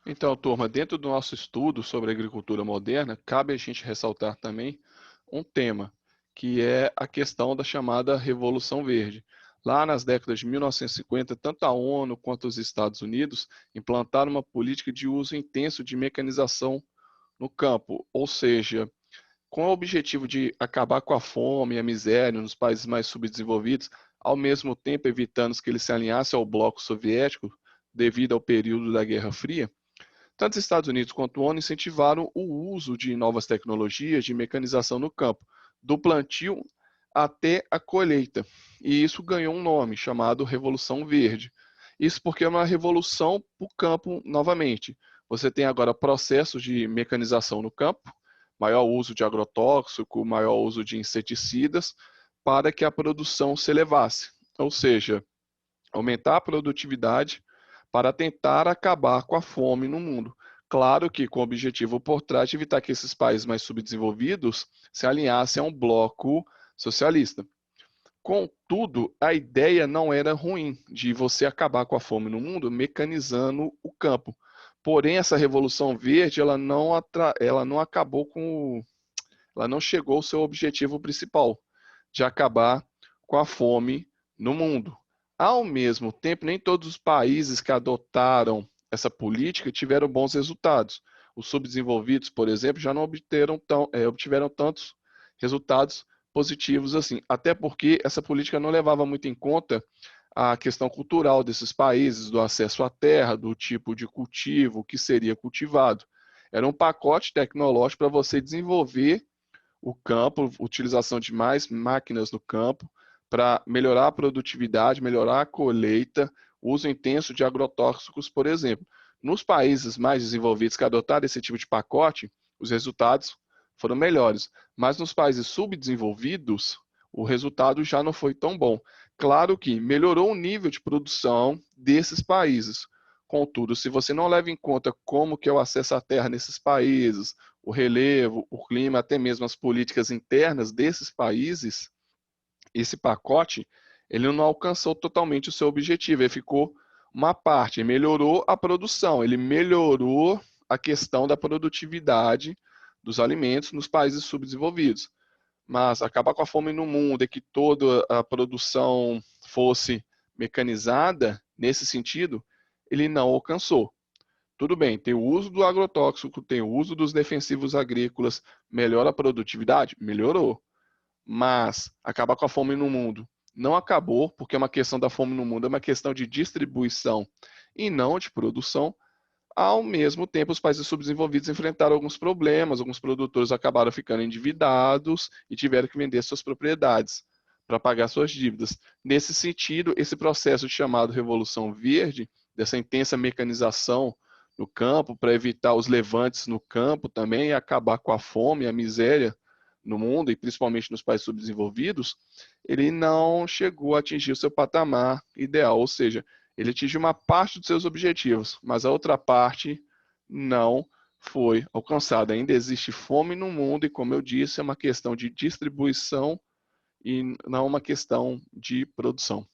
Então, turma, dentro do nosso estudo sobre agricultura moderna, cabe a gente ressaltar também um tema, que é a questão da chamada Revolução Verde. Lá nas décadas de 1950, tanto a ONU quanto os Estados Unidos implantaram uma política de uso intenso de mecanização no campo, ou seja, com o objetivo de acabar com a fome e a miséria nos países mais subdesenvolvidos, ao mesmo tempo evitando que eles se alinhassem ao bloco soviético devido ao período da Guerra Fria. Tanto os Estados Unidos quanto a ONU incentivaram o uso de novas tecnologias de mecanização no campo, do plantio até a colheita. E isso ganhou um nome chamado Revolução Verde. Isso porque é uma revolução para o campo novamente. Você tem agora processos de mecanização no campo, maior uso de agrotóxico, maior uso de inseticidas, para que a produção se elevasse. Ou seja, aumentar a produtividade para tentar acabar com a fome no mundo. Claro que com o objetivo por trás de evitar que esses países mais subdesenvolvidos se alinhassem a um bloco socialista. Contudo, a ideia não era ruim de você acabar com a fome no mundo mecanizando o campo. Porém, essa revolução verde, ela não acabou com, ela não chegou ao seu objetivo principal, de acabar com a fome no mundo. Ao mesmo tempo, nem todos os países que adotaram essa política tiveram bons resultados. Os subdesenvolvidos, por exemplo, já não obtiveram tantos resultados positivos assim, até porque essa política não levava muito em conta a questão cultural desses países, do acesso à terra, do tipo de cultivo que seria cultivado. Era um pacote tecnológico para você desenvolver o campo, utilização de mais máquinas no campo para melhorar a produtividade, melhorar a colheita, uso intenso de agrotóxicos, por exemplo. Nos países mais desenvolvidos que adotaram esse tipo de pacote, os resultados foram melhores, mas nos países subdesenvolvidos, o resultado já não foi tão bom. Claro que melhorou o nível de produção desses países. Contudo, se você não leva em conta como que é o acesso à terra nesses países, o relevo, o clima, até mesmo as políticas internas desses países, esse pacote, ele não alcançou totalmente o seu objetivo, ele ficou uma parte, ele melhorou a produção, ele melhorou a questão da produtividade dos alimentos nos países subdesenvolvidos. Mas acabar com a fome no mundo e que toda a produção fosse mecanizada, nesse sentido, ele não alcançou. Tudo bem, tem o uso do agrotóxico, tem o uso dos defensivos agrícolas, melhora a produtividade? Melhorou. Mas acabar com a fome no mundo não acabou, porque é uma questão da fome no mundo, é uma questão de distribuição e não de produção. Ao mesmo tempo, os países subdesenvolvidos enfrentaram alguns problemas, alguns produtores acabaram ficando endividados e tiveram que vender suas propriedades para pagar suas dívidas. Nesse sentido, esse processo chamado Revolução Verde, dessa intensa mecanização no campo, para evitar os levantes no campo também e acabar com a fome e a miséria no mundo, e principalmente nos países subdesenvolvidos, ele não chegou a atingir o seu patamar ideal, ou seja, ele atingiu uma parte dos seus objetivos, mas a outra parte não foi alcançada. Ainda existe fome no mundo e, como eu disse, é uma questão de distribuição e não uma questão de produção.